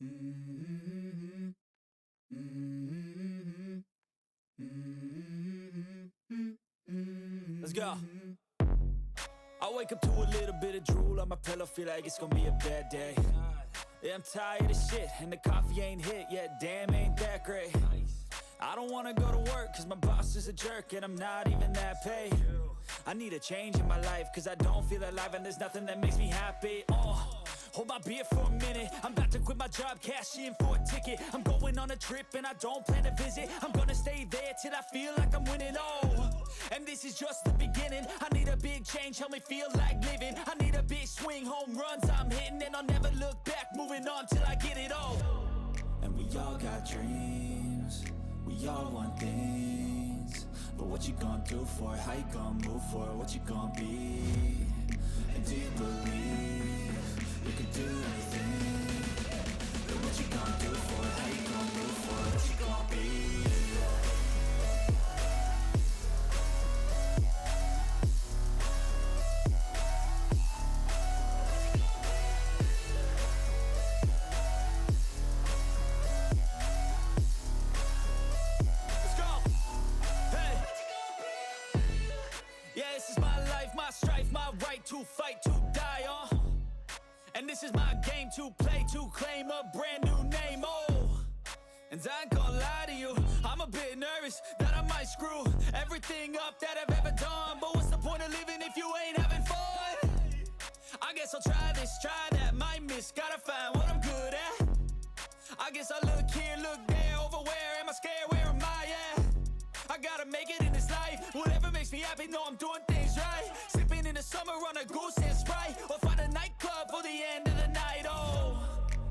Mm-hmm. Mm-hmm. Mm-hmm. Let's go. I wake up to a little bit of drool on my pillow, feel like it's gonna be a bad day. Yeah, I'm tired of shit, and the coffee ain't hit yet, damn, ain't that great. I don't wanna go to work, cause my boss is a jerk, and I'm not even that paid. I need a change in my life, cause I don't feel alive, and there's nothing that makes me happy. Hold my beer for a minute, I'm about to quit my job, cash in for a ticket. I'm going on a trip and I don't plan to visit. I'm gonna stay there till I feel like I'm winning, and this is just the beginning. I need a big change, help me feel like living. I need a big swing, home runs I'm hitting, and I'll never look back, moving on till I get it all. And we all got dreams, we all want things, but what you gonna do for it? How you gonna move for it? What you gonna be? And do you believe you can do anything? But what you gonna do for it? How you gonna move for it? What you gonna be? My strife, my right to fight, to die on. And this is my game to play, to claim a brand new name, And I ain't gonna lie to you, I'm a bit nervous that I might screw everything up that I've ever done. But what's the point of living if you ain't having fun? I guess I'll try this, try that, might miss, gotta find what I'm good at. I guess I look here, look there, over where am I scared, where am I at? I gotta make it in this life, whatever makes me happy, know I'm doing things right. Sipping in the summer on a goose and Sprite, or find a nightclub for the end of the night,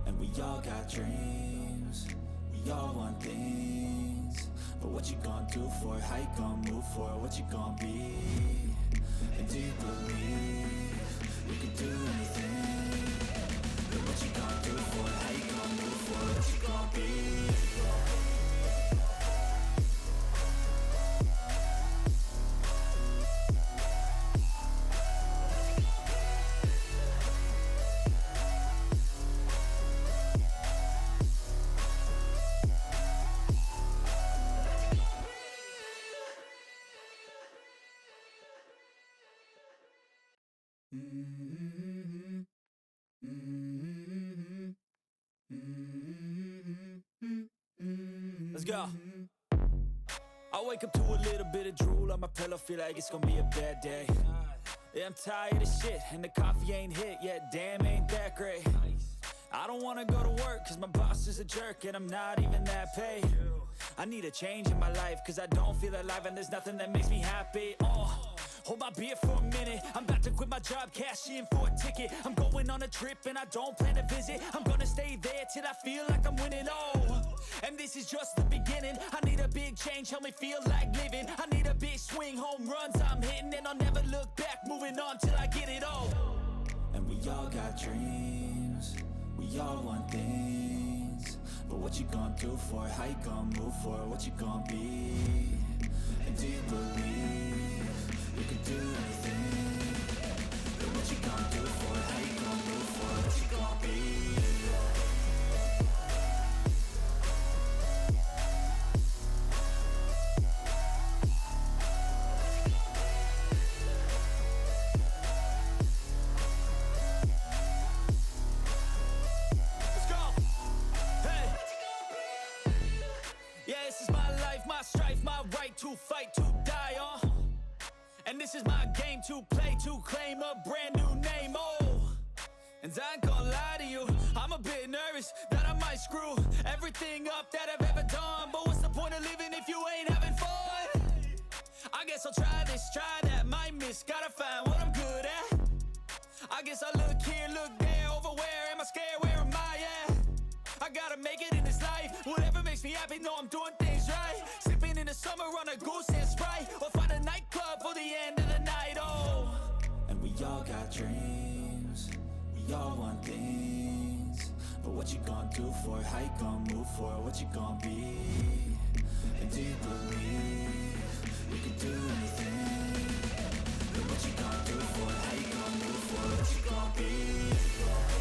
And we all got dreams, we all want things, but what you gonna do for it? How you gonna move for it? What you gonna be? And do you believe you can do anything? But what you gonna do for it? How you gonna move for it? What you gonna be? Mm-hmm. Mm-hmm. Mm-hmm. Let's go. I wake up to a little bit of drool on my pillow, feel like it's gonna be a bad day. Yeah, I'm tired of shit, and the coffee ain't hit yet, damn, ain't that great. I don't wanna go to work, cause my boss is a jerk, and I'm not even that paid. I need a change in my life, cause I don't feel alive, and there's nothing that makes me happy. Hold my beer for a minute, I'm about to quit my job, cash in for a ticket. I'm going on a trip and I don't plan to visit. I'm gonna stay there till I feel like I'm winning, and this is just the beginning. I need a big change, help me feel like living. I need a big swing, home runs I'm hitting, and I'll never look back, moving on till I get it all. And we all got dreams, we all want things, but what you gonna do for it? How you gonna move for it? What you gonna be? And do you believe you can do anything? But what you gonna do for it? How you gonna move for it? What you gonna be? My strife, my right to fight, to die on. And this is my game to play, to claim a brand new name, And I ain't gonna lie to you, I'm a bit nervous that I might screw everything up that I've ever done. But what's the point of living if you ain't having fun? I guess I'll try this, try that, might miss, gotta find what I'm good at. I guess I look here, look there, over where am I scared, where am I at? I gotta make it in this life, whatever makes me happy, know I'm doing things right. Sipping in the summer on a goose and Sprite, or find a nightclub for the end of the night, And we all got dreams, we all want things, but what you gonna do for it? How you gonna move for it? What you gonna be? And do you believe you can do anything? But what you gonna do for it? How you gonna move for it? What you gonna be?